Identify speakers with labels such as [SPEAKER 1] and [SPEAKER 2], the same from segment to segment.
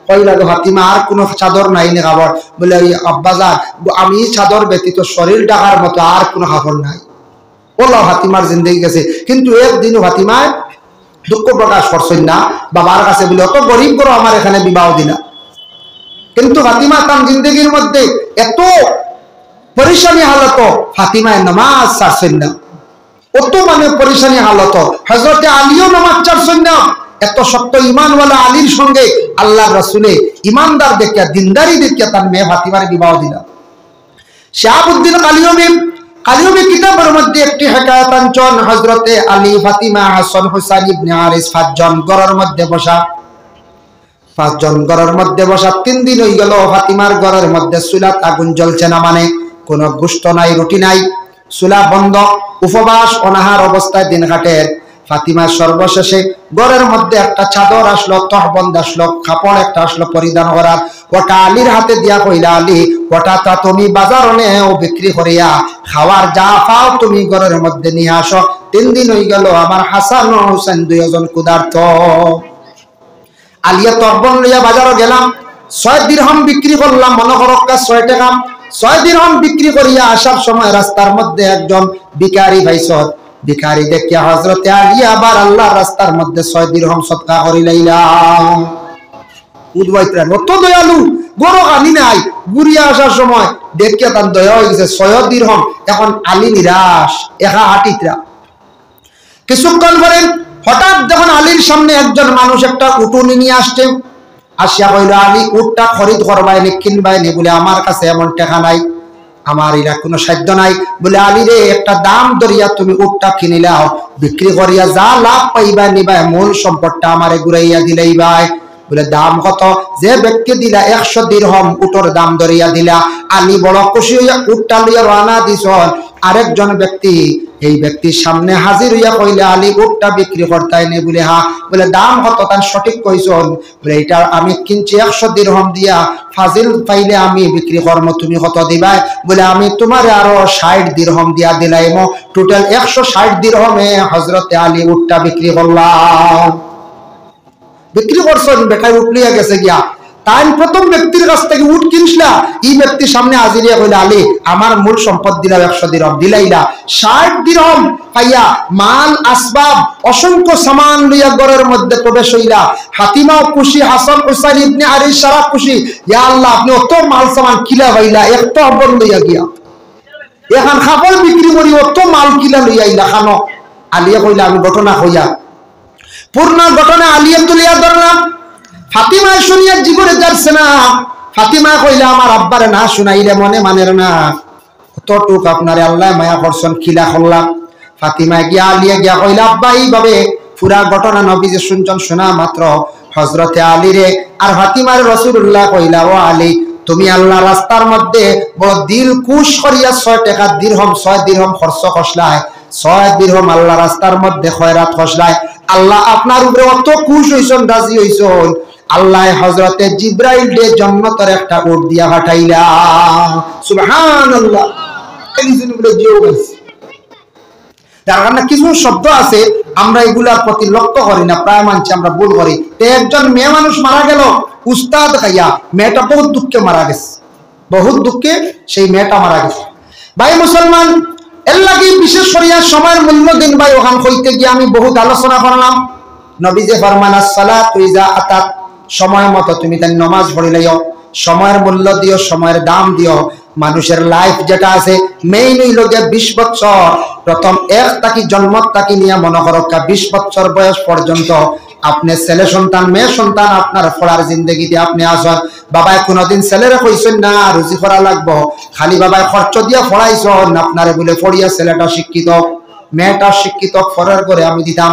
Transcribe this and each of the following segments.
[SPEAKER 1] কইলা ফাতিমা আর কোনো চাদর নাই নে কাপড়? বলে আব্বাজান আমি চাদর ব্যতীত শরীর ঢাকার মতো আর কোনো কাপড় নাই। ওলা ফাতিমার জিন্দগি গেছে, কিন্তু একদিনও ফাতিমায় দুঃখ প্রকাশ করছেন না বাবার কাছে, বলে অত গরিব করো আমার এখানে বিবাহ দিলা। কিন্তু ফাতিমা তার জিন্দগির মধ্যে এত পরিশানি হালত, ফাতিমায় নামাজ ছাড়ছেন না, অত মানে পরিশানি হালত। হযরতে আলীও নামাজ ছাড়ছেন না। এত শক্ত ইমানওয়ালা আলীর সঙ্গে আল্লাহ রাসূলে ইমানদার দেখিয়া দিনদারি দেখিয়া তার মেয়ে ফাতিমার বিবাহ দিলা। শাহাবুদ্দিন কালিয়ুমি কিতাবের মধ্যে একটি হিকায়াত আনছেন, হযরতে আলী, ফাতিমা, হাসান, হুসাইন ইবনে আরিস পাঁচজন ঘরের মধ্যে বসা 3 দিন হয়ে গেল। ফাতিমার ঘরের মধ্যে চুলাত আগুন জ্বলছে না, মানে কোনো গোশত নাই, রুটি নাই, চুলা বন্ধ, উপবাস অনাহার অবস্থায় দিন কাটে। ফাতিমার সর্বশেষে ঘরের মধ্যে একটা চাদর আসলো, তহবন্দ আসলো, কাপড় একটা আসলো পরিধান করার। ওটা আলীর হাতে দিয়া কইলা, আলী ওটা তা তুমি বাজারে বিক্রি করিয়া খাওয়ার যা পাও তুমি ঘরের মধ্যে নিয়ে আসো। 3 দিন হয়ে গেল আমার হাসান ও হুসাইন দুইজন ক্ষুধার্ত। আলিয়া তহবন্দ লইয়া বাজারে গেলাম, 6 দিরহাম বিক্রি করলাম, মনে করো 6 টাকা। 6 দিরহাম বিক্রি করিয়া আসার সময় রাস্তার মধ্যে একজন ভিখারি ভাইস, ভিখারি দেখিয়া হযরতে আলী আবার আল্লাহ রাস্তার মধ্যে 6 দিরহাম সদকা করিলাইলা। উদ্বাইতরা অত দয়ালু, বড় আলী নাই, ঘুরিয়া আসার সময় দেখিয়া তার দয়া হয়ে গেছে। 6 দিরহাম, এখন আলী নিরাশ, একা হাটিতরা। কিছুক্ষণ পরে হঠাৎ যখন আলীর সামনে একজন মানুষ একটা উটুনি নিয়ে আসছে, আসিয়া কইল, আলী উটটা খরিদ করবাই নি, কিনবাই নি? বলে আমার কাছে এমন টাকা নাই, আমার এরা কোনো সাধ্য নাই। বলে আলী রে, একটা দাম ধরিয়া তুমি উটটা কিনিলাও, বিক্রি করিয়া যা লাভ পাইবা নিবাই, মূল সম্পদটা আমারে ঘুরাইয়া দিলাইবাই। বলে দাম কত? যে ব্যক্তি দিলা 100 দিরহাম উটর দাম ধরিয়া দিলা। আলী বড় খুশি হইয়া উটটা লইয়া রওনা দিছন। আরেকজন ব্যক্তি এই ব্যক্তির সামনে হাজির হইয়া কইলে, আলী উটটা বিক্রি করতাই নে? বলে হ্যাঁ। বলে দাম কত? তার সঠিক কইছন। বলে এটা আমি কিনছি 100 দিরহাম দিয়া, ফাজিল পাইলে আমি বিক্রি করবো, তুমি কত দিবাই? বলে আমি তোমারে আরো 60 দিরহাম দিয়া দিলাইম। টোটাল 160 দিরহামে হযরতে আলী উটটা বিক্রি করলাম। বিক্রি করছেন, বেকার উট লিয়া গেছে গিয়া। তাই প্রথম ব্যক্তির কাছ থেকে উট কিনছিলা, এই ব্যক্তির সামনে হাজিরিয়া কইলে, আলী আমার মূল সম্পদ দিলাম 100 দিরহাম, দিলাইলা 60 দিরহাম পাইয়া মাল আসবাব অসংখ্য সামান লইয়া ঘরের মধ্যে প্রবেশ হইলা। ফাতিমাও খুশি, হাসান হুসাইন ইবনে আরিস সারা খুশি। ইয়া আল্লাহ, আপনি অত মাল সামান কিলা হইলা, একটা অবন লইয়া গিয়া এখন খাবার বিক্রি করি অত মাল কিলা লইয়া আইলা খানো? আলিয়া কইলা, আমি ঘটনা হইয়া পূর্ণ ঘটনা আলিয়া তুলিয়া ধরলাম। ফাতিমা শুনিয়া জীবনে যাচ্ছে না। ফাতিমা কইলা, আমার আব্বারে না শুনাইলে মনে মানের না, কতটুক আপনারে আল্লাহ মায়া করছেন, খিলা করলাম। ফাতিমা গিয়া আলিয়া গিয়া কইলা, আব্বা এইভাবে পুরা ঘটনা নবী যে শুনছেন, শোনা মাত্র হযরতে আলী রে আর ফাতিমার রাসূলুল্লাহ কইলা, ও আলী তুমি আল্লাহ রাস্তার মধ্যে বড় দিল কুশ করিয়া 6 টাকা দিরহাম 6 দিরহাম খরচ করছলাই, 6 দিরহাম আল্লাহ রাস্তার মধ্যে খয়রাত করছলাই। আল্লাহ আপনার উপরে অত খুশ হইছেন, রাজি হইছেন, আল্লাহ হযরতে জিবরাইল দে জান্নাতের একটা উট দিয়া পাঠাইলা। সুবহানাল্লাহ। এই জিনিসগুলো জিও গাইস, তার কারণে কিছু শব্দ আছে আমরা এগুলার প্রতি লক্ষ্য করি না, প্রায় মানছি আমরা ভুল করি। একজন মেয়ে মানুষ মারা গেল উস্তাদ খাইয়া, মেয়েটা বহুত দুঃখে মারা গেছে, বহুত দুঃখে সেই মেয়েটা মারা গেছে। ভাই মুসলমান, এর লাগি বিশেষ করিয়া সময়ের মূল্য দিন। ভাই ওখান হইতে গিয়ে আমি বহুত আলোচনা করলাম। নবী যে ফরমান, আসসালাতু ইযা আতাত, সময় মতো তুমি তার নামাজ পড়ে লইও, সময়ের মূল্য দিও, সময়ের দাম দিও। মানুষের লাইফ যেটা আছে মেইন হইল যে 20 বছর, প্রথম এক তাকি জন্ম তাকি নিয়ে মনে করো 20 বছর বয়স পর্যন্ত আপনি ছেলে সন্তান মেয়ে সন্তান আপনার পড়ার জিন্দগিতে আপনি আসেন। বাবাই কোনোদিন ছেলেরা কইছেন না রুজি করা লাগবো, খালি বাবাই খরচ দিয়া পড়াইছেন, আপনারে বলে পড়িয়া ছেলেটা শিক্ষিত মেয়েটা শিক্ষিত পড়ার করে আমি দিতাম।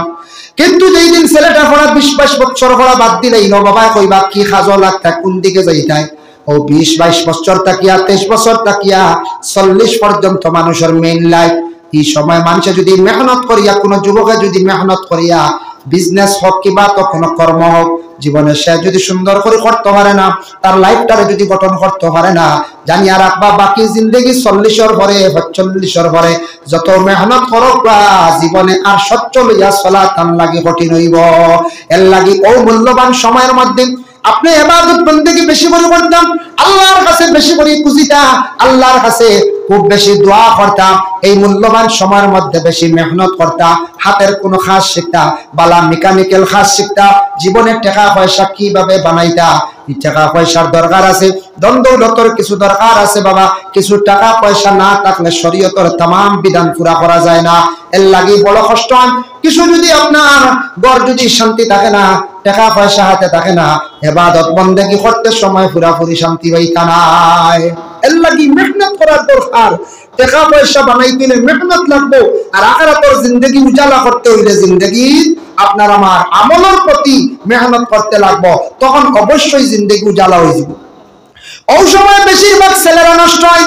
[SPEAKER 1] কিন্তু যেই দিন ছেলেটা পড়া 20-22 বছর পড়া বাদ দিলেই বাবাই কইবা কি খাজো লাগতা, কোন দিকে যাইতাই? ও 20-22 বছর তাকিয়া 23 বছর তাকিয়া 40 পর্যন্ত মানুষের মেইন লাইফ। এই সময় মানুষে যদি মেহনত করিয়া, কোনো যুবকে যদি মেহনত করিয়া বিজনেস হোক কিবা তো কোনো কর্ম হোক জীবনে সে যদি সুন্দর করে করতে পারে না, তার লাইফটারে যদি গঠন করতে পারে না, জানিয়া রাখবা বাকি জিন্দগি 40-এর পরে 45-এর পরে যত মেহনত করুক জীবনে আর সচ্ছল হইয়া চলা তার লাগি কঠিন হইব। এর লাগি ও মূল্যবান সময়ের মধ্যে আপনি ইবাদত বন্দেগী বেশি করে করতাম, আল্লাহর কাছে বেশি করে খুঁজিতা, আল্লাহর কাছে খুব বেশি দোয়া করতাম, এই মূল্যবান সময়ের মধ্যে বেশি মেহনত করতাম, হাতের কোনো কাজ শিখতা, বালা মেকানিক্যাল কাজ শিখতা, জীবনের টাকা পয়সা কিভাবে বানাইতা, টাকা পয়সার দরকার আছে, দন্দৌলতর কিছু দরকার আছে বাবা, কিছু টাকা পয়সা না থাকলে শরীয়তের तमाम বিধান পুরা করা যায় না, এর লাগি বড় কষ্ট হয়। কিছু যদি আপনার ঘর যদি শান্তি থাকে না, টাকা পয়সা হাতে থাকে না, ইবাদত বন্দেগী করতে সময় পুরাপুরি শান্তি পাইতা নাই, এর লাগি মেহনত করার দরকার। টাকা পয়সা বানাইতে হলে মেহনত লাগবে, আর আখিরাতের জিন্দেগি উজালা করতে হইলে জিন্দেগি আপনার আমার আমলের প্রতি মেহনত করতে লাগবে, তখন অবশ্যই জিন্দেগি উজালা হয়ে যাবে। ওই সময় বেশিরভাগ ছেলেরা নষ্ট হয়,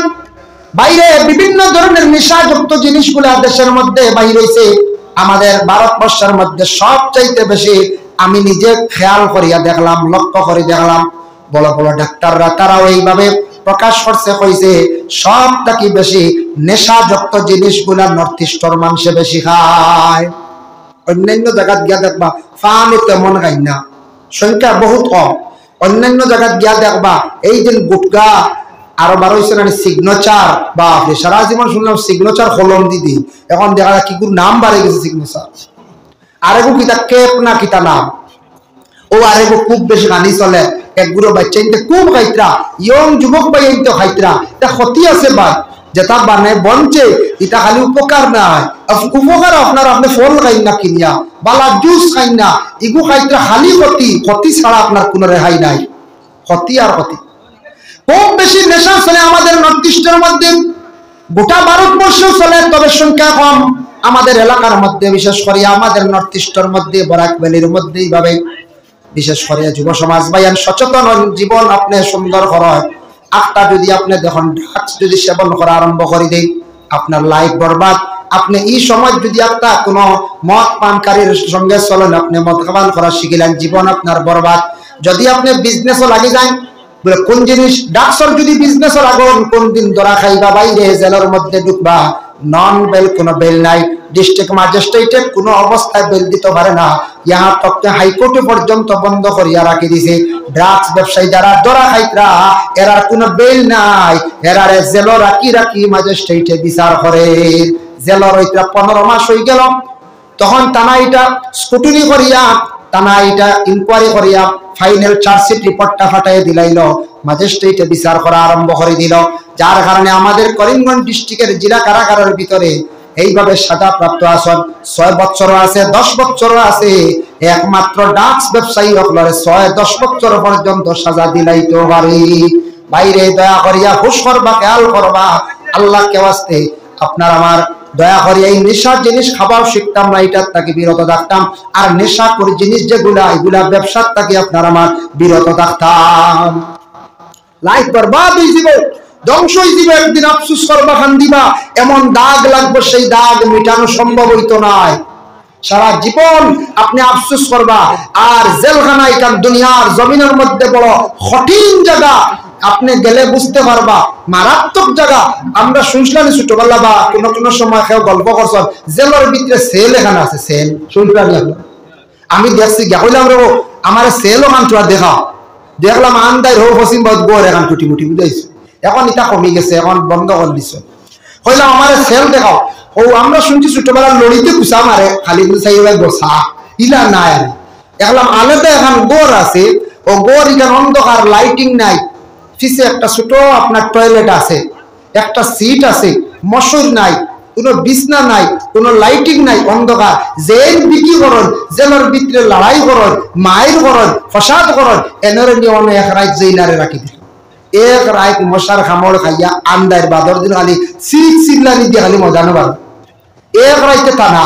[SPEAKER 1] বাইরে বিভিন্ন ধরনের নেশাযুক্ত জিনিসগুলা দেশের মধ্যে বাইরে হইছে। আমাদের ভারতবর্ষের মধ্যে সবচাইতে বেশি আমি নিজে খেয়াল করিয়া দেখলাম, লক্ষ্য করে দেখলাম, বড় বড় ডাক্তাররা তারাও এইভাবে প্রকাশ করছে, কইছে সব থেকে বেশি নেশাযুক্ত জিনিসগুলা নর্থ ইস্টের মানুষে বেশি খায়। অন্যান্য জায়গায় গিয়া দেখবা ফানি তেমন খাই না, সংখ্যা বহুত কম। অন্যান্য জায়গায় গিয়া দেখবা এই দিন গুটকা আরো বার হয়েছে না সিগনেচার, বা সারা জীবন শুনলাম সিগনেচার কলম দিদি, এখন দেখা যায় কি নাম বাড়ে গেছে সিগনেচার, আরেকু কিতা কেপ না কিতা নাম, ও আরেকু খুব বেশি গানি চলে, একগুলো বাচ্চা ইনতে খুব খাইতরা, ইয়ং যুবক ভাই ইনতে খাইতরা, এটা ক্ষতি আছে ভাই, যেটা বানে বনছে এটা খালি উপকার নাই, উপকার আপনার আপনি ফল খাই না কিনিয়া, বালা জুস খাই না, ইগু খাইতরা খালি ক্ষতি, ক্ষতি ছাড়া আপনার কোনো রেহাই নাই, ক্ষতি আর ক্ষতি। খুব বেশি নেশা চলে আমাদের নর্থ ইস্টের মধ্যে, গোটা ভারতবর্ষেও চলে, তবে সংখ্যা কম আমাদের এলাকার মধ্যে, বিশেষ করে আমাদের নর্থ ইস্টের মধ্যে, বরাক ভ্যালির মধ্যে এইভাবে বিশেষ করে যুব সমাজ ভাইয়ান সচেতন জীবন আপনি সুন্দর করেন। একটা যদি আপনি দেখুন ড্রাগস যদি সেবন করা আরম্ভ করে দেন, আপনার লাইফ বরবাদ। আপনি এই সময় যদি একটা কোনো মদ পানকারীর সঙ্গে চলেন, আপনি মদ পান করা শিখিলেন, জীবন আপনার বরবাদ। যদি আপনি বিজনেসও লাগি যান, কোন জিনিস ডাক্তার যদি বিজনেসও লাগুন, কোন দিন ধরা খাইবা, বাইরে জেলের মধ্যে ঢুকবা, নন বেল কোনো বেল নাই, ডিস্ট্রিক্ট ম্যাজিস্ট্রেটে কোনো অবস্থায় বেল দিতে পারে না, ইহা তক হাইকোর্টে পর্যন্ত বন্ধ করিয়া রাখি দিছে। ড্রাগস ব্যবসায়ী যারা ধরা খাইতরা, এরার কোনো বেল নাই, এরারে জেল রাখি রাখি ম্যাজিস্ট্রেটে বিচার করে, জেলর হইতরা 15 মাস হয়ে গেল, তখন টানা এটা স্কুটিনি করিয়া, টানা এটা ইনকোয়ারি করিয়া ফাইনাল চার্জশিট রিপোর্টটা ফাটাই দিলাইল, ম্যাজিস্ট্রেটে বিচার করা আরম্ভ করে দিল। যার কারণে আমাদের করিমগঞ্জ ডিস্ট্রিক্টের জেলা কারাগারের ভিতরে এইভাবে সাজা প্রাপ্ত আছেন 6 বছর আছে, 10 বছর আছে, একমাত্র ড্রাগস ব্যবসায়ী হকলরে 6-10 বছর পর্যন্ত সাজা দিলাইতে পারে। বাইরে দয়া করিয়া হুশ করবা, খেয়াল করবা, আল্লাহকে ওয়াস্তে আপনার আমার দয়া করে এই নেশার জিনিস খাবার শিখতাম না, এটার থেকে বিরত থাকতাম, আর নেশা করে জিনিস যেগুলা এগুলা ব্যবসার থেকে আপনার আমার বিরত থাকতাম। লাইফ বরবাদ হয়ে যাবে, ধ্বংস হয়ে যাবে, একদিন আফসোস করবা, খান দিবা, এমন দাগ লাগবে, সেই দাগ মিটানো সম্ভব হইতো নয়, সারা জীবন আপনি আফসোস করবা। আর জেলখানায় কান দুনিয়ার জমিনের মধ্যে বড় কঠিন জায়গা, আপনি গেলে বুঝতে পারবা, মারাত্মক জায়গা। আমরা শুনছিলাম ছোটবেলা বা কোনো কোনো সময় কেউ গল্প করছেন, জেলের ভিতরে সেল এখানে আছে, সেল শুনছিলাম, আমি দেখছি গেলাম রে, আমার সেলও মানটা দেখা দেখলাম, আন্দাই হো পশ্চিম গড় এখন টুটি মুটি বুঝাইছে, এখন এটা কমে গেছে, এখন বন্ধ করে দিচ্ছে, কইলাম আমার সেল দেখাও। ও আমরা শুনছি ছোটবেলার লড়িতে কুসা মারে, খালি বসা ইলা নাই, দেখলাম আলাদা এখন গড় আছে, ও গড় এখানে অন্ধকার, লাইটিং নাই, পিছে একটা ছোট আপনার টয়লেট আছে, একটা সিট আছে, মশর নাই, কোনো বিছনা নাই, কোনো লাইটিং নাই, অন্ধকার। জেল বিক্রি করেন, জেলের ভিতরে লড়াই করেন, মায়ের করেন, ফসাদ করেন, এনের নিয়ে এক রাত জেলারে রাখি দিল, এক রাত মশার খামড় খাইয়া আন্দার বাদর দিন খালি চিল্লানি দিয়ে খালি মজা নেবার, এক রাইতে টানা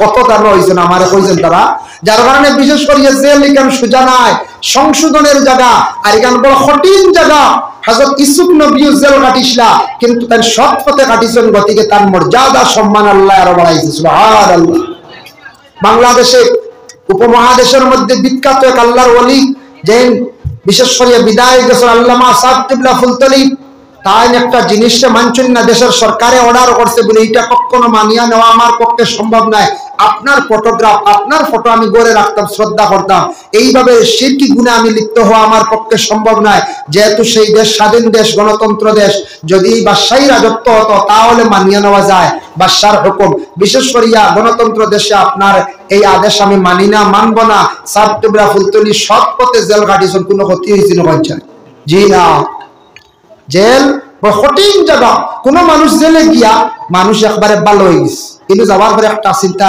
[SPEAKER 1] কত টানা হয়েছে না আমার কইছেন তারা। যার কারণে বিশেষ করিয়া জেল এখানে সোজা নাই, সংশোধনের জায়গা, আর এখানে বড় কঠিন জায়গা। হযরত ইউসুফ নবীও জেল কাটিসলা, কিন্তু তার সৎ পথে কাটিছেন, গতিকে তার মর্যাদা সম্মান আল্লাহ আরো বাড়াইছে, সুবহানাল্লাহ। বাংলাদেশে উপমহাদেশের মধ্যে বিখ্যাত এক আল্লাহর ওলি, যে বিশেষ করে বিদায় গেছেন আল্লামা সাহেব কিবলা ফুলতলি, তাই একটা জিনিসটা মানছেন না, দেশের সরকারে অর্ডার করছে বলে এটা কখনো মানিয়া নেওয়া আমার পক্ষে সম্ভব নয়। আপনার ফটোগ্রাফ, আপনার ফটো আমি গড়ে রাখতাম, শ্রদ্ধা করতাম, এইভাবে শিরকি গুনাহে আমি লিপ্ত হওয়া আমার পক্ষে সম্ভব নয়। যেহেতু সেই দেশ স্বাধীন দেশ, গণতন্ত্র দেশ, যদি বাদশাহী রাজত্ব হতো তাহলে মানিয়ে নেওয়া যায় বাদশার হুকুম। বিশেষ করিয়া গণতন্ত্র দেশে আপনার এই আদেশ আমি মানি না, মানব না। সাবটুবরা ফুলতলি সৎ পথে জেল কাটিয়েছেন, কোনো ক্ষতি হয়েছিল বলছেন? জি না, জেল কঠিন জায়গা। কোন মানুষ জেলে গিয়া মানুষ একবারে ভালো হয়ে গেছে, কিন্তু যাওয়ার পরে একটা চিন্তা,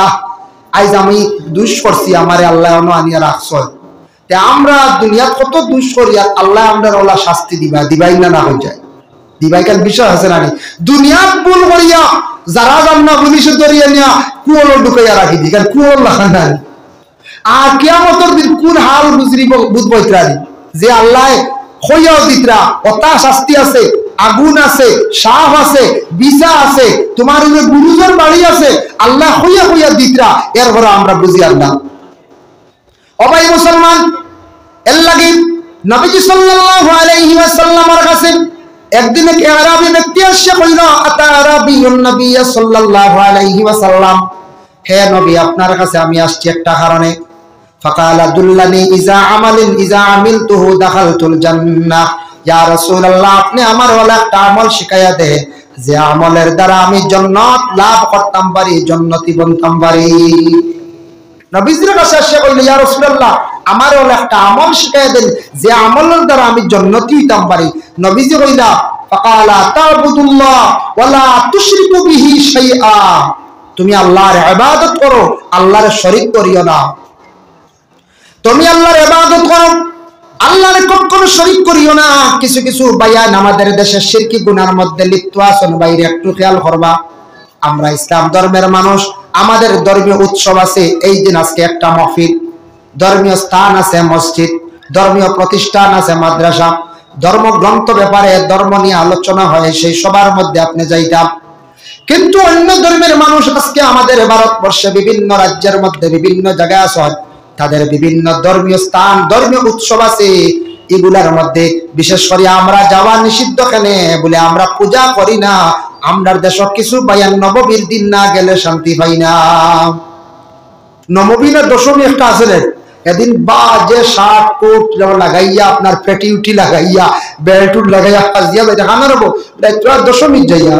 [SPEAKER 1] আজ আমি দুষ করছি, আমারে আল্লাহ আনিয়া রাখছ। আমরা দুনিয়াত কত দুষ করি, আর আল্লাহ আমরা ওলা শাস্তি দিবাই না হয়ে যায়, দিবাই কাল বিষয় আছে না। দুনিয়াত ভুল করিয়া যারা জান্না পুলিশে ধরিয়া নিয়া কুয়লো ঢুকাইয়া রাখি দি, কারণ কুয়ল রাখা নাই। আর কিয়ামতের দিন কোন হাল বুঝবো ইত্রাদি, যে আল্লাহ হইয়াও দিতরা অতা শাস্তি আছে, আগুন আছে, সাপ আছে, বিছা আছে, তোমার গুরুজন বাড়ি আছে, আল্লাহ হইয়া হইয়া দিতরা। এরপরে আমরা বুঝি আল্লাহ অবাই মুসলমান। এর লাগি নবীজি সাল্লাল্লাহু আলাইহি ওয়াসাল্লামের কাছে একদিন এক আরবি ব্যক্তি এসে কইল, আতা আরবিয়ুন নবী সাল্লাল্লাহু আলাইহি ওয়াসাল্লাম, হে নবী আপনার কাছে আমি আসছি একটা কারণে। ফাকালা দুল্লানি ইজা আমালিন ইজা আমিলতুহু দাখালতুল জান্নাহ। ইয়া রাসূলুল্লাহ, আপনি আমার ওলা একটা আমল শিখাইয়া দেন, যে আমলের দ্বারা আমি জান্নাত লাভ করতাম পারি, জান্নাতি বনতাম পারি। নবীজির কাছে এসে কইল, ইয়া রাসূলুল্লাহ আমার ওলা একটা আমল শিখাইয়া দেন, যে আমলের দ্বারা আমি জান্নাতি হইতাম পারি। নবীজি কইলা, ফাকালা তা'বুদুল্লাহ ওয়া লা তুশরিকু বিহি শাইআ, তুমি আল্লাহর ইবাদত করো, আল্লাহর শরীক করিও না। তুমি আল্লাহর ইবাদত করো, আল্লাহর কখনো শরীক করিও না। কিছু কিছু বায়ান আমাদের দেশের শিরকি গুনার মধ্যে লিপ্ত আছেন, বাইরে একটু খেয়াল করবা। আমরা ইসলাম ধর্মের মানুষ, আমাদের ধর্মীয় উৎসব আছে, এই দিন আজকে একটা মাহফিল, ধর্মীয় স্থান আছে মসজিদ, ধর্মীয় প্রতিষ্ঠান আছে মাদ্রাসা, ধর্মগ্রন্থ ব্যাপারে ধর্ম নিয়ে আলোচনা হয়, সেই সবার মধ্যে আপনি যাইতাম। কিন্তু অন্য ধর্মের মানুষ আজকে আমাদের ভারতবর্ষে বিভিন্ন রাজ্যের মধ্যে বিভিন্ন জায়গায় আছে, তাদের বিভিন্ন ধর্মীয় স্থান, ধর্মীয় উৎসব আছে। এগুলার মধ্যে বিশেষ করে আমরা যাওয়া নিষিদ্ধ কেন বলে আমরা পূজা করি না। আমরা দেশ কিছু বায়ান নবমীর দিন না গেলে শান্তি পাই না। নবমী না দশমী একটা আছে, এদিন বাজে শার্ট কোট লাগাইয়া, আপনার পেটিউটি লাগাইয়া, বেল্টুট লাগাইয়া হাজিয়া যাইতা খানা রব দশমী যাইয়া,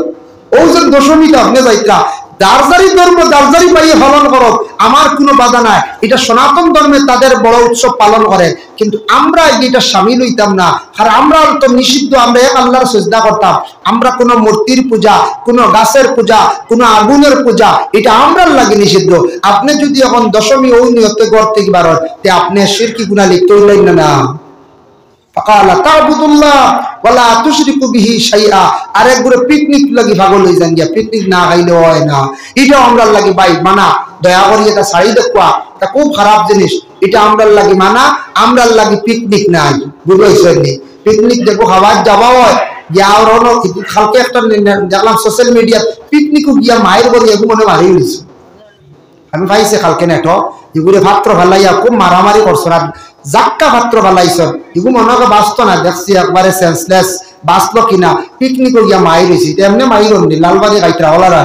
[SPEAKER 1] ও যে দশমীটা আপনি যাইতা দারজারি ধর্ম দারজারি পাইয়ে পালন করো, আমার কোনো বাধা নাই। এটা সনাতন ধর্মে তাদের বড় উৎসব পালন করে, কিন্তু আমরা এটা সামিল হইতাম না। আর আমরা তো নিষিদ্ধ, আমরা এক আল্লাহর সিজদা করতাম। আমরা কোনো মূর্তির পূজা, কোনো গাছের পূজা, কোনো আগুনের পূজা, এটা আমরা লাগে নিষিদ্ধ। আপনি যদি এখন দশমী ওই নিয়তে করতে পারেন, তে আপনি শিরকি গুনাহ লিপ্ত হইলেন না। ফাকালা তা'বুদুল্লাহ ওয়া লা তুশরিকু বিহি শাইআ। আরেক গুলো পিকনিক লাগি পাগল হই যান গিয়া, পিকনিক না খাইলে হয় না। এটা আমরা লাগি ভাই মানা, দয়া করি এটা ছাড়ি দেখবা, এটা খুব খারাপ জিনিস। এটা আমরা লাগি মানা, আমরা লাগি পিকনিক নাই, বুঝাইছেন নি? পিকনিক দেখো খাবার যাওয়া হয় গিয়া, আর কালকে একটা দেখলাম সোশ্যাল মিডিয়া, পিকনিকও গিয়া মায়ের বলি এগুলো মনে মারি হয়েছে। আমি পাইছি কালকে নেটো, এগুলো পাত্র ভালাইয়া খুব মারামারি করছো, আর জাক্কা পাত্র ভালাইছ, এগুলো মনে হয় বাঁচত না। দেখছি একবারে সেন্সলেস, বাঁচলো কিনা। পিকনিকও গিয়া মায়ের হয়েছি, এমনি মায়ের হন্দি লালবানি খাইতরা হলারা,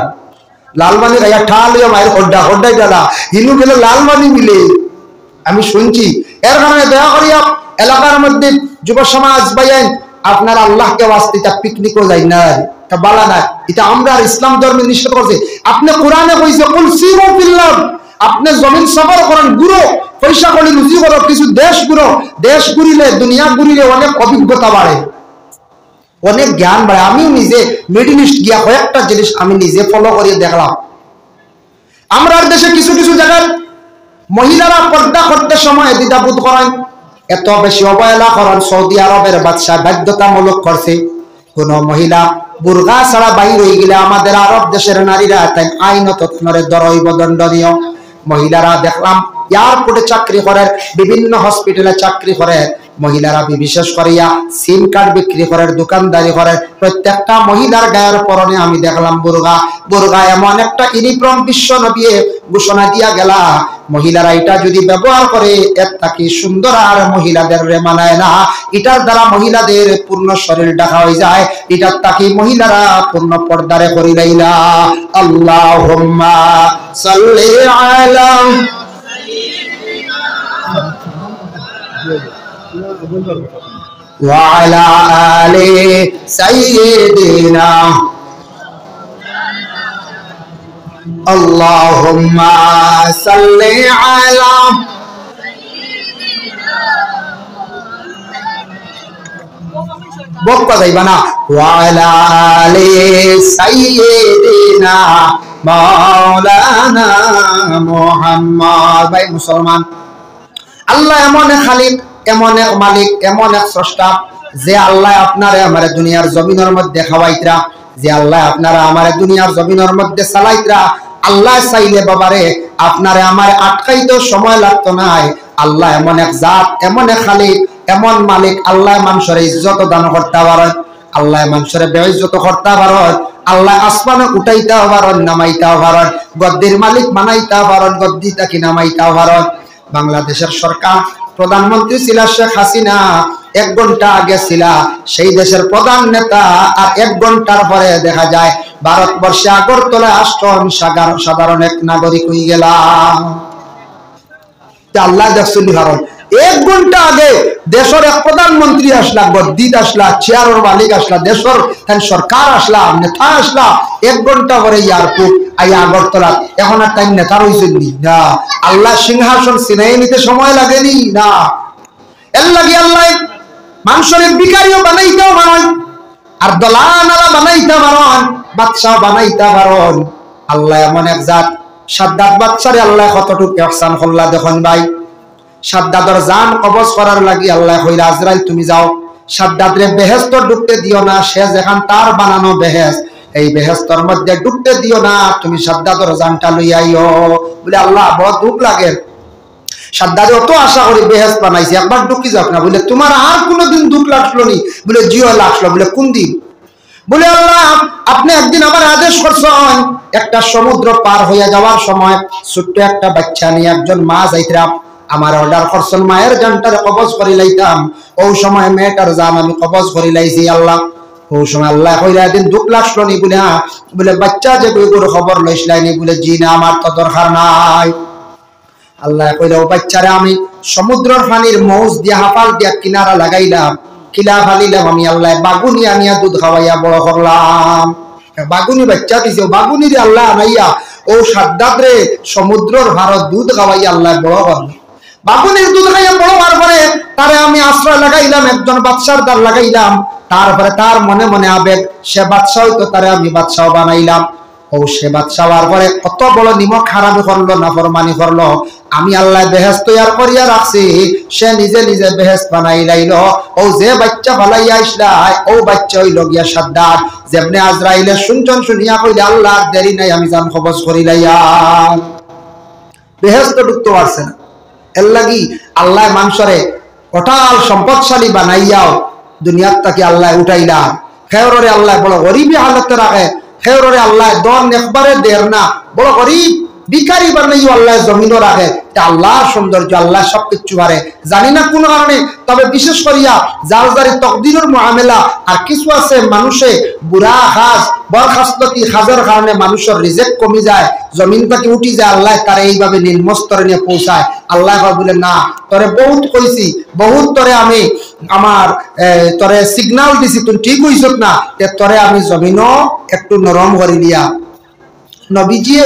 [SPEAKER 1] লালবানি খাইয়া ঠাল হইয়া মায়ের হড্ডাই ডালা, হিনু গেলে লালবানি মিলে আমি শুনছি। এর কারণে দয়া করিয়া এলাকার মধ্যে যুব সমাজ বাইন আপনার আল্লাহকে ওয়াস্তে পিকনিকও যাই না, তা বালা না। এটা আমরা ইসলাম ধর্মে নিষেধ করছে। আপনি কোরআনে কইছে কুল সিরু ফিল্লাহ, আপনি জমিন সফর করেন, ঘুরো, পয়সা করি রুজি করো, কিছু দেশ ঘুরো। দেশ ঘুরিলে, দুনিয়া ঘুরিলে অনেক অভিজ্ঞতা বাড়ে, অনেক জ্ঞান বাড়ে। আমি নিজে মিডল ইস্ট গিয়া কয়েকটা জিনিস আমি নিজে ফলো করিয়ে দেখলাম। আমরা দেশে কিছু কিছু জায়গায় মহিলারা পর্দা করতে সময় দ্বিধাবোধ করেন, এত বেশি অবহেলা করেন। সৌদি আরবের বাদশা বাধ্যতামূলক করছে, কোন মহিলা বুরকা ছাড়া বাইর হয়ে গেলে আমাদের আরব দেশের নারীরা তাই আইনত দরইব দণ্ডনীয়। মহিলারা দেখলাম এয়ারপোর্টে চাকরি করে, বিভিন্ন হসপিটালে চাকরি করে, মহিলারা বিশেষ করিয়া সিম কার্ড বিক্রি করে, দোকানদারি করে। প্রত্যেকটা মহিলার গায়ের পরনে আমি দেখলাম বুরকা। বুরকা এমন একটা ইউনিফর্ম বিশ্ব নবী ঘোষণা দিয়া গেলা, মহিলারা এটা যদি ব্যবহার করে এর থাকি সুন্দর আর মহিলাদের রে মানায় না। এটার দ্বারা মহিলাদের পূর্ণ শরীর ঢাকা হয়ে যায়, এটার থাকি মহিলারা পূর্ণ পর্দারে করিলাইলা। আল্লাহুম্মা সাল্লি আলা ওয়া আলা আলি সাইয়্যিদিনা আল্লাহুম্মা সাল্লি আলা বক্কা যাইবা না ওয়া আলা আলি সাইয়্যিদিনা মাওলানা মুহাম্মদ। ভাই মুসলমান, আল্লাহ এমন এক খালিক, এমন এক মালিক, এমন এক স্রষ্টা যে আল্লাহ আপনারে আমারে দুনিয়ার জমিনের মধ্যে খাওয়াইতরা, যে আল্লাহ আপনারা আমারে দুনিয়ার জমিনের মধ্যে চালাইতরা। আল্লাহ চাইলে বাবারে আপনারে আমারে আটকাইতে সময় লাগতো নাই। আল্লাহ এমন এক জাত, এমন এক খালিক, এমন মালিক। আল্লাহ মানুষের ইজ্জত দান করতে পারেন, আল্লাহ মানুষের বেইজ্জত করতে পারেন, আল্লাহ আসমানে উঠাইতে পারেন, নামাইতে পারেন, গদ্দির মালিক বানাইতে পারেন, গদ্দি তাকে নামাইতে পারেন। বাংলাদেশের সরকার প্রধানমন্ত্রী ছিল শেখ হাসিনা, 1 ঘন্টা আগে ছিল সেই দেশের প্রধান নেতা, আর 1 ঘন্টার পরে দেখা যায় ভারতবর্ষে আগরতলায় আসন সাধারণ এক নাগরিক হয়ে গেলাম। আল্লাহ দেখছিল কারণ 1 ঘন্টা আগে দেশের এক প্রধানমন্ত্রী আসলা, গদ্দিত আসলা, চেয়ারের মালিক আসলা, দেশের সরকার আসলা, নেতা আসলা, 1 ঘন্টা পরে এয়ারপোর্ট আইয়া আগরতলা। এখন আর তাই নেতা রয়েছেন না, আল্লাহ সিংহাসন সিনাই নিতে সময় লাগেনি না। এর লাগে আল্লাহ মানুষের বিকারিও বানাইতেও পারেন, আর দলানালা বানাইতে পারেন, বাদশাহ বানাইতে পারেন। আল্লাহ এমন এক জাত। সাদ্দাত বাদশারে আল্লাহ কতটুকু ইহসান করলা দেখুন ভাই। সাদ্দাতের জান কবজ করার লাগি আল্লাহ কইলা আজরাইল তুমি যাও, সাদ্দাতরে বেহেশত ঢুকতে দিও না, সে যেখান তার বানানো বেহেশত, এই বেহেশতের মধ্যে ঢুকতে দিও না, তুমি সাদ্দাতের জানটা লই আইও। বলে আল্লাহ বহুত দুঃখ লাগে, সাদ্দাতে অত আশা করি বেহেশত বানাইছি, একবার ঢুকি যাক না। বলে তোমার আর কোনোদিন দুঃখ লাগলো নি? বলে জিও লাগলো। বলে কোন দিন? বলে আল্লাহ আপনি একদিন আমার আদেশ করছেন, একটা সমুদ্র পার হইয়া যাওয়ার সময় ছোট্ট একটা বাচ্চা নিয়ে একজন মা যাইতাম, আমার অর্ডার করছেন মায়ের জানটারে কবজ করি লাইতাম। ওই সময় মেয়েটার জান আমি কবজ করি লাইছি আল্লাহ। ওই সময় আল্লাহ কইলা একদিন দুঃখ লাগলো নি? বলে হ্যাঁ। বলে বাচ্চা যে বেগুর খবর লইসলাইনি? বলে জি না, আমার তো দরকার নাই। আল্লাহ কইলা ও বাচ্চারে আমি সমুদ্রের পানির মৌজ দিয়া হাফাল দিয়া কিনারা লাগাইলাম, কিলা ফালিলাম আমি আল্লাহ, বাগুনি আনিয়া দুধ খাওয়াইয়া বড় করলাম। বাগুনি বাচ্চা দিছে, বাগুনি রে আল্লাহ আনাইয়া ও সাদ্দাত রে সমুদ্রের ভারত দুধ খাওয়াইয়া আল্লাহ বড় করল। বাগুনির দুধ খাইয়া বড় হওয়ার পরে তারে আমি আশ্রয় লাগাইলাম, একজন বাদশার দ্বার লাগাইলাম। তারপরে তার মনে মনে আবেগ, সে বাদশাহ হইতো, তারে আমি বাদশাহ বানাইলাম। ও সে বাদশাহ হওয়ার পরে কত বড় নিমক হারামি করলো, নাফরমানি করলো। আমি আল্লাহ বেহেশত তৈয়ার করিয়া রাখছি, সে নিজে নিজে বেহেশত বানাই লাইল। ও যে বাচ্চা ফালাইয়া আসলাই, ও বাচ্চা হইল গিয়া সাদ্দাত। যেমনে আজরাইলে শুনছেন, শুনিয়া কইলে আল্লাহ দেরি নাই, আমি জান কবজ করি লাইয়াম। বেহেশত ঢুকতে পারছে না। এর লাগি আল্লাহ মানুষরে অটাল সম্পদশালী বানাইয়াও দুনিয়ার তাকে আল্লাহ উঠাইলা। খেয়রে আল্লাহ বড় গরিবী হালতে রাখে, খেয়রে আল্লাহ দন একবারে দের না, বড় গরিব ভিখারি বানাইও আল্লাহ জমিনও রাখে। আল্লাহর সৌন্দর্য, আল্লাহ সবকিছু পারে। জানি না কোন কারণে, তবে বিশেষ করিয়া যার যার তকদিরের মুআমেলা। আর কিছু আছে মানুষে বুড়া খাস বরখাস্ততি খাজের কারণে মানুষের রিজেক্ট কমি যায়, জমিন থেকে উঠি যায়, আল্লাহ তারা এইভাবে নিম্নস্তরে নিয়ে পৌঁছায়। আল্লাহ বলে না, তোরে বহুত কইছি, বহুত তোরে আমি আমার তোরে সিগনাল দিছি, তুই ঠিক হইছ না, তোরে আমি জমিনও একটু নরম করে দিয়া। নবীজি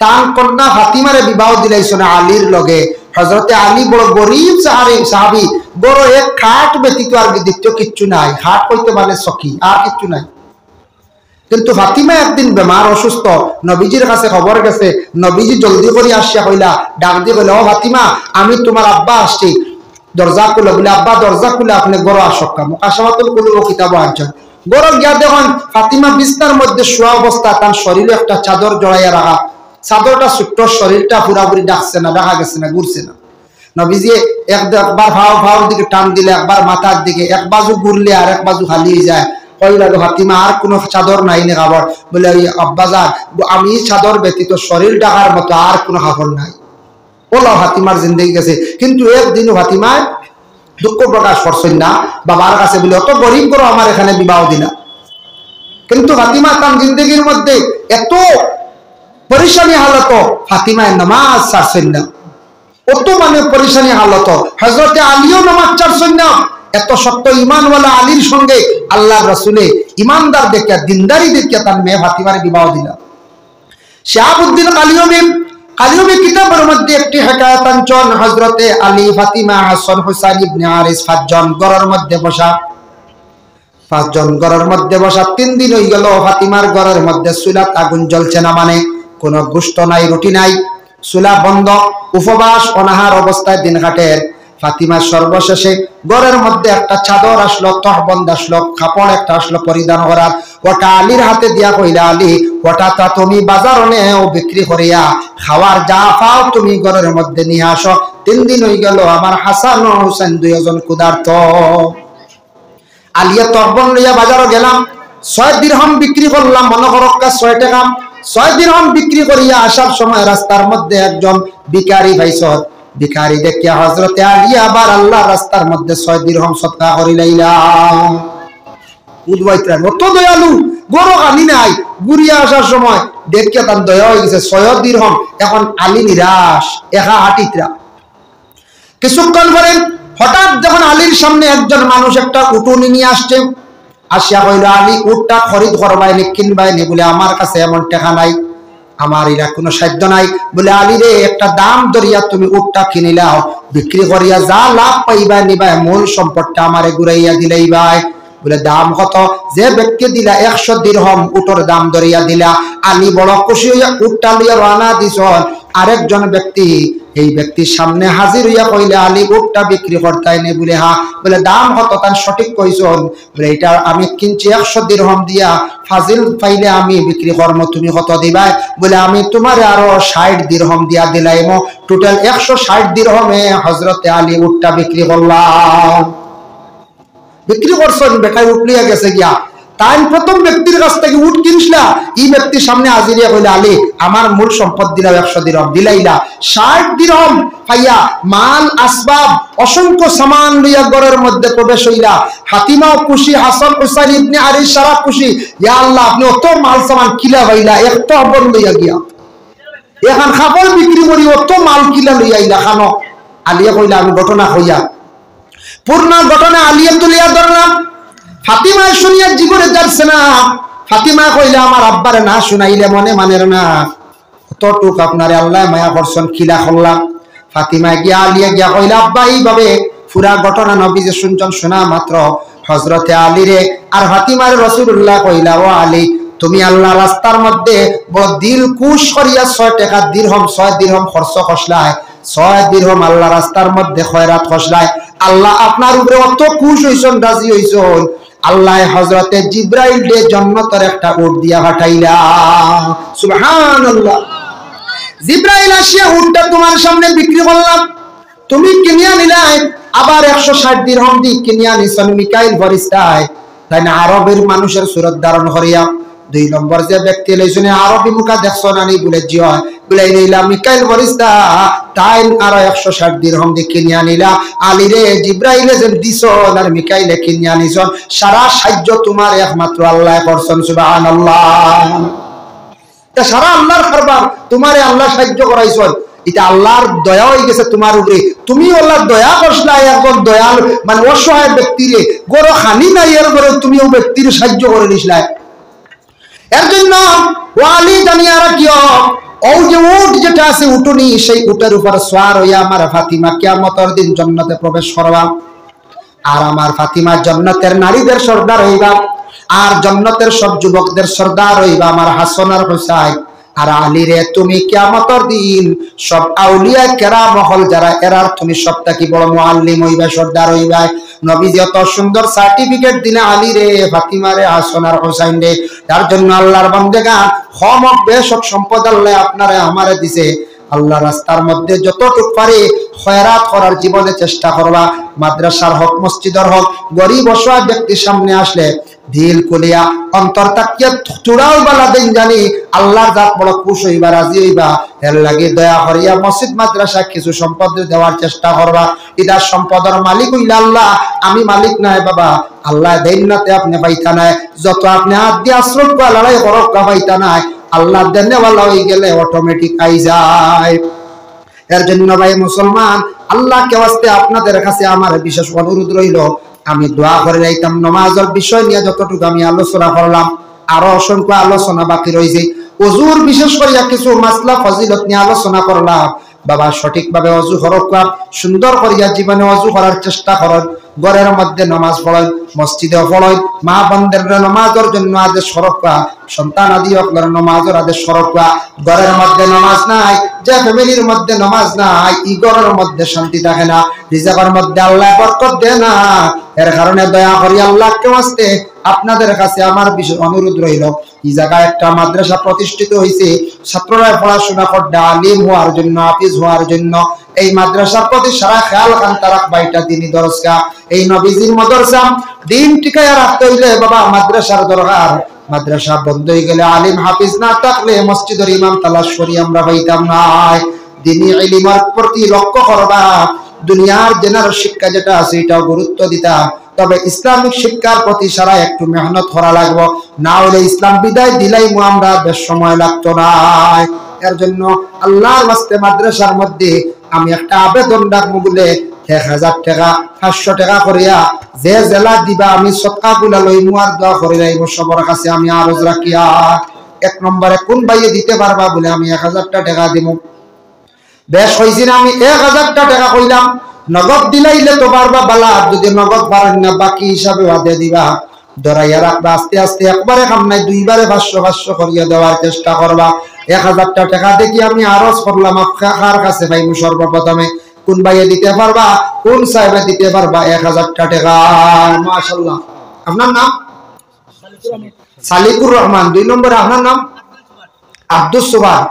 [SPEAKER 1] তার কন্যা ফাতিমারে বিবাহ দিলাইছেন আলীর লগে। হযরতে আলী বড় গরিব সাহাবী, বড় এক খাট ব্যতীত আর দ্বিতীয় কিচ্ছু নাই। খাট কইতে মানে সখী, আর কিচ্ছু নাই। কিন্তু ফাতিমা একদিন বেমার, অসুস্থ, নবীজির কাছে খবর গেছে। নবীজি জলদি করে আসিয়া কইলা, ডাক দিয়ে কইলা, ও ফাতিমা, আমি তোমার আব্বা আসছি, দরজা খুলে। বলে আব্বা দরজা খুলে আপনি গড় আসক্কা মুকাশাওয়াতুল কুলুব কিতাব আনছেন। গড় গিয়া দেখুন ফাতিমা বিছনার মধ্যে শোয়া অবস্থা, তার শরীরে একটা চাদর জড়াইয়া রাখা। চাদরটা ছোট্ট, শরীরটা পুরাপুরি ডাকছে না, দেখা গেছে না, ঘুরছে না। নবীজি একবার ভাওর দিকে টান দিলে, একবার মাথার দিকে, এক বাজু ঘুরলে আর এক বাজু খালি যায়। কইলা ফাতিমা আর কোনো চাদর নাই নে খাবার? বলে আব্বাজান, আমি চাদর ব্যতীত শরীর ঢাকার মতো আর কোনো কাপড় নাই। ওলা ফাতিমার জিন্দগি গেছে, কিন্তু একদিনও ফাতিমায় দুঃখ প্রকাশ করছেন না বাবার কাছে বলে অত গরিব করো আমার এখানে বিবাহ দিনা। কিন্তু ফাতিমা তার জিন্দগির মধ্যে এত পরিশানি হালত, ফাতিমায় নামাজ ছাড়ছেন না, অত মানে পরিশানি হালত। হযরতে আলীও নামাজ ছাড়ছেন না। এত শক্ত ইমানওয়ালা আলীর সঙ্গে আল্লাহ রসুলে ইমানদার দেখিয়া দিনদারি দেখিয়া তার মেয়ে ফাতিমার বিবাহ দিলা। শাহাবুদ্দিন কালিয়ুমি কিতাবের মধ্যে একটি হেকায়াত আনছেন, হযরতে আলী, ফাতিমা, হাসান, হুসাইন ইবনে হারিস পাঁচজন ঘরের মধ্যে বসা। 3 দিন হয়ে গেল ফাতিমার ঘরের মধ্যে চুলাত আগুন জ্বলছে না, মানে কোনো গোশত নাই, রুটি নাই, চুলা বন্ধ, উপবাস অনাহার অবস্থায় দিন কাটের। ফাতিমার সর্বশেষে ঘরের মধ্যে একটা চাদর আসলো, তহবন্দ আসলো, কাপড় একটা আসলো পরিধান করার। ওটা আলীর হাতে দিয়া কইলা, আলী ওটা তা তুমি বাজার নেও বিক্রি করিয়া খাওয়ার যা পাও তুমি ঘরের মধ্যে নিয়ে আসো। 3 দিন হয়ে গেল আমার হাসান ও হুসেন 2 জন ক্ষুধার্ত। আলিয়া তহবন্দ লইয়া বাজারও গেলাম, 6 দিরহাম বিক্রি করলাম, মনে করো 6 টাকা। 6 দিরহাম বিক্রি করিয়া আসার সময় রাস্তার মধ্যে একজন ভিখারি ভাইসর, ভিখারি দেখিয়া হযরতে আলী আবার আল্লাহর রাস্তার মধ্যে 6 দিরহাম সদকা করিলাইলা। উদ্বাইত্রা অত দয়ালু, গরু আনি নাই, গুড়িয়া আসার সময় দেখিয়া তার দয়া হয়ে গেছে। 6 দিরহাম এখন আলী নিরাশ, একা হাটিত্রা। কিছুক্ষণ পরে হঠাৎ যখন আলীর সামনে একজন মানুষ একটা উটুনি নিয়ে আসছে, আসিয়া কইল, আলী উটটা খরিদ করবাইনি কিনবাইনি? বলে আমার কাছে এমন টাকা নাই, আমার এরা কোনো সাধ্য নাই। বলে আলী রে, একটা দাম ধরিয়া তুমি উটটা কিনিলাও, বিক্রি করিয়া যা লাভ পাইবা নিবা, মূল সম্পদটা আমারে ঘুরাইয়া দিলেই ভাই। বলে দাম কত? যে ব্যক্তি দিলা 100 দিরহাম উটর দাম ধরিয়া দিলা। আলী বড় খুশি হইয়া উটটা লইয়া রানা দিছ। আরেকজন ব্যক্তি এই ব্যক্তির সামনে হাজির হইয়া কইলে, আলী উটটা বিক্রি করতাই নে? বলে হ্যাঁ। বলে দাম কত? তার সঠিক কইছন। বলে এটা আমি কিনছি 100 দিরহাম দিয়া, ফাজিল পাইলে আমি বিক্রি করবো, তুমি কত দিবাই? বলে আমি তোমার আরো 60 দিরহাম দিয়া দিলাইম। টোটাল 160 দিরহামে হযরতে আলী উটটা বিক্রি করলাম। বিক্রি করছেন, বেটাই উঠ লিয়া গেছে গিয়া। তাই প্রথম ব্যক্তির কাছ থেকে উঠ কিনছিলা, এই ব্যক্তির সামনে হাজিরিয়া কইলা, আলী আমার মূল সম্পদ দিলাম 100 দিরহাম, দিলাইলা 60 দিরহাম পাইয়া মাল আসবাব অসংখ্য সামান লইয়া ঘরের মধ্যে প্রবেশ হইলা। ফাতিমাও খুশি, হাসান হুসাইন ইবনে হারিস সারা খুশি। ইয়া আল্লাহ, আপনি অত মাল সামান কিলা পাইলা, একটা অবর লইয়া গিয়া এখন খাবার বিক্রি করি অত মাল কিলা লইয়া আইলা খানো? আলিয়া কইলা, আমি ঘটনা হইয়া পূর্ণ ঘটনা আলিয়া তুলিয়া ধরলাম। ফাতিমা শুনিয়া জীবনে যাচ্ছে না। ফাতিমা কইলা, আমার আব্বারে না শুনাইলে মনে মানের না, কতটুক আপনারে আল্লাহ মায়া করছেন, খিলা করলাম। ফাতিমা গিয়া আলিয়া গিয়া কইলা, আব্বা এইভাবে পুরা ঘটনা নবী যে শুনছেন, শোনা মাত্র হযরতে আলী রে আর ফাতিমার রাসূলুল্লাহ কইলা, ও আলী তুমি আল্লাহ রাস্তার মধ্যে বড় দিল কুশ করিয়া 6 টাকা দিরহাম 6 দিরহাম খরচ করছলাই, 6 দিরহাম আল্লাহ রাস্তার মধ্যে খয়রাত করছলাই। আল্লাহ আপনার উপরে অত খুশ হইছেন, রাজি হইছেন, আল্লাহ হযরতে জিবরাইল দে জান্নাতের একটা উট দিয়া পাঠাইলা। সুবহানাল্লাহ। জিবরাইল আসিয়া উটটা তোমার সামনে বিক্রি করলাম, তুমি কিনিয়া নিলাই, আবার 160 দিরহাম দি কিনিয়া নিছেন মিকাইল ফেরেশতায়, তাই না আরবের মানুষের সুরত ধারণ করিয়া। 2 নম্বর যে ব্যক্তি লইছনে আরবি মুখা দেখছো না নি? বলে জি হয়। বলে নিলা মিকাইল ফেরেশতা, তাই আরো 160 দিরহাম দি কিনিয়া নিলা। আলী রে, জিবরাইলে যে দিছো আর মিকাইলে কিনিয়া নিছন, সারা সাহায্য তোমার একমাত্র আল্লাহ করছেন। সুবহানাল্লাহ। তা সারা আল্লাহর কারবার, তোমারে আল্লাহ সাহায্য করাইছেন, এটা আল্লাহর দয়া হয়ে গেছে তোমার উপরে। তুমি আল্লাহর দয়া করছলা, একজন দয়াল মানে অসহায় ব্যক্তিরে গরো খানি নাই এর ঘরে তুমি ও ব্যক্তির সাহায্য করে দিছলা। এর জন্য ওয়ালি জানিয়া রাখিও, ও যে উট যেটা আছে উটুনি, সেই উটের উপর সওয়ার হইয়া আমার ফাতিমা কিয়ামতের দিন জান্নাতে প্রবেশ করবা। আর আমার ফাতিমা জান্নাতের নারীদের সর্দার হইবা, আর জান্নাতের সব যুবকদের সর্দার হইবা আমার হাসান আর হুসাইন। আর আলী রে, তুমি কিয়ামতের দিন সব আউলিয়া কেরাম মহল যারা এরার তুমি সবটাকি বড় মুআল্লিম হইবা, সর্দার হইবা। নবীজি এত সুন্দর সার্টিফিকেট দিলে আলী রে, ফাতিমা রে, হাসান আর হুসাইন রে। তার জন্য আল্লাহর বান্দেগা হমক বেশক সম্পদ আল্লাহ আপনারে আমারে দিছে। আল্লাহ রাস্তার মধ্যে যতটুকু পারে খয়রাত করার জীবনে চেষ্টা করবা। মাদ্রাসার হক, মসজিদের হক, গরিব অসহায় ব্যক্তির সামনে আসলে দিল কুলিয়া অন্তর তাকিয়া চূড়াও বালা দিন জানি আল্লাহর জাত বড় খুশ হইবা, রাজি হইবা। এর লাগে দয়া করিয়া মসজিদ মাদ্রাসা কিছু সম্পদ দেওয়ার চেষ্টা করবা। ইদার সম্পদের মালিক হইলা আল্লাহ, আমি মালিক নাই বাবা। আল্লাহ দেন নাতে আপনি পাইতা নাই, যত আপনি হাত দিয়ে আশ্রম বা লড়াই করক পাইতা নাই, আল্লাহ দেনেওয়ালা হয়ে গেলে অটোমেটিক আই যায়। এর জন্য ভাই মুসলমান, আল্লাহকে ওয়াস্তে আপনাদের কাছে আমার বিশেষ অনুরোধ রইল, আমি দোয়া করে যাইতাম নামাজের বিষয় নিয়ে যতটুকু আমি আলোচনা করলাম, আরো অসংখ্য আলোচনা বাকি রয়েছে। ওযুর বিশেষ করে কিছু মাসলা ফজিলত নিয়ে আলোচনা করলাম। বাবা সঠিকভাবে ওযু করক, সুন্দর করিয়া জীবনে ওযু করার চেষ্টা করেন। ঘরের মধ্যে নামাজ পড়েন, মসজিদে পড়েন, মা বোনদের নামাজের জন্য আদেশ করক, সন্তান আদি হকলের নামাজের আদেশ করক। ঘরের মধ্যে নামাজ নাই, যে ফ্যামিলির মধ্যে নামাজ নাই, ই ঘরের মধ্যে শান্তি থাকে না, রিজিকের মধ্যে আল্লাহ বরকত দেয় না। এর কারণে দয়া করি আল্লাহকে ওয়াস্তে আপনাদের কাছে আমার বিশেষ অনুরোধ রইল, এই জায়গায় একটা মাদ্রাসা প্রতিষ্ঠিত হয়েছে ছাত্ররা পড়াশোনা করতে, আলিম হওয়ার জন্য, হাফিজ হওয়ার জন্য। এই মাদ্রাসার প্রতি সারা খেয়াল খান্তা রাখবা। এটা দিনী দরজা, এই নবীজির মাদ্রাসা দিন টিকায়া রাখতে হইলে বাবা মাদ্রাসার দরকার। মাদ্রাসা বন্ধ হয়ে গেলে, আলিম হাফিজ না থাকলে মসজিদের ইমাম তালাশ করি আমরা পাইতাম না। দিনী ইলমের প্রতি লক্ষ্য করবা। দুনিয়ার জেনার শিক্ষা যেটা আছে এটাও গুরুত্ব দিতা, তবে ইসলামিক শিক্ষার প্রতি সারা একটু মেহনত করা লাগবো, না হলে ইসলাম বিদায় দিলাই আমরা বেশ সময় লাগতো না। এর জন্য আল্লাহর ওয়াস্তে মাদ্রাসার মধ্যে আমি একটা আবেদন রাখবো বলে 1000 টাকা 500 টাকা করিয়া যে জেলা দিবা আমি সদকা গুলা লইমু আর দোয়া করে যাইব সবার কাছে আমি আরজ রাখিয়া। 1 নম্বরে কোন ভাইয়ে দিতে পারবা বলে আমি 1000 টাকা দিব। বেশ হইছে না, আমি 1000 টাকা কইলাম, নগদ দিলাইলে তো পারবা বালা, যদি নগদ পারেন না বাকি হিসাবে বাদে দিবা। ধরাইয়া রাখবা, আস্তে আস্তে একবারে কাম নাই, 2 বারে 500 করিয়া দেওয়ার চেষ্টা করবা। 1000 টাকা দেখি আমি আরজ করলাম আপনার কাছে ভাইমু। সর্বপ্রথমে কোন ভাইয়ে দিতে পারবা, কোন সাহেবে দিতে পারবা 1000 টাকা? মাশাআল্লাহ। আপনার নাম? সালিকুর রহমান। 2 নম্বরে আপনার নাম? আব্দুস সুবহান।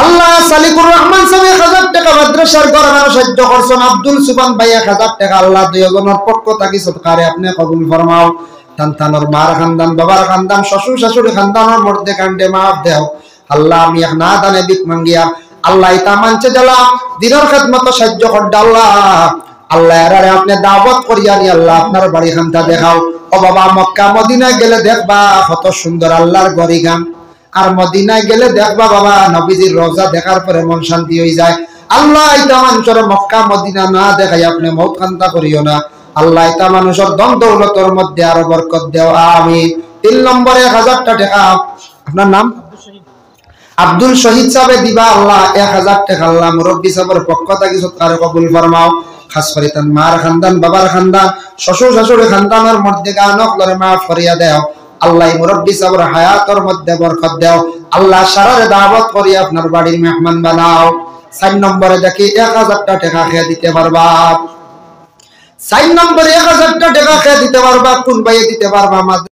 [SPEAKER 1] আল্লাহ সালিকুর রহমান সাহেব 1000 টাকা মাদ্রাসার গরমানো সাহায্য করছেন। আব্দুল সুবহান ভাই 1000 টাকা আল্লাহ দুইজনের পক্ষ থেকে সদকারে আপনি কবুল ফরমাও। সন্তানের মার খানদান, বাবার খানদান, শ্বশুর শাশুড়ি খানদানের মধ্যে কাণ্ডে মাফ দেও আল্লাহ। আমি এক না দানে বিক মাঙ্গিয়া আল্লাহ ইতা মানছে জ্বালা দিনের খেদমত সাহায্য করতে আল্লাহ। আল্লাহ এরারে আপনি দাওয়াত করিয়া নি আল্লাহ আপনার বাড়ি খানটা দেখাও। ও বাবা মক্কা মদিনায় গেলে দেখবা কত সুন্দর আল্লাহর গড়ি গান, আর মদিনায় গেলে দেখবা বাবা নবীজির রওজা দেখার পরে মন শান্তি হয়ে যায়। আল্লাহ ইতা মানুষের মক্কা মদিনা না দেখাই আপনি মৌত কান্তা করিও না আল্লাহ। ইতা মানুষের ধন দৌলতের মধ্যে আরো বরকত দেও আমিন। 3 নম্বরে 1000 টাকা। আপনার নাম? আব্দুল শহীদ সাহেব দিবা আল্লাহ 1000 টাকা আল্লাহ মুরব্বী সাহেবের পক্ষ থেকে সদকারে কবুল ফরমাও। খাস করে তার মার খানদান, বাবার খানদান, শ্বশুর শাশুড়ি খানদানের মধ্যে গানক লরে মাফ করিয়া দেও আল্লাহ। মুরব্বী সাহেবের হায়াতের মধ্যে বরকত দেও আল্লাহ। সারারে দাওয়াত করি আপনার বাড়ির মেহমান বানাও। 4 নম্বরে দেখি 1000 টাকা খেয়ে দিতে পারবা। 4 নম্বরে 1000 টাকা খেয়ে দিতে পারবা কোন ভাইয়ে দিতে পারবা?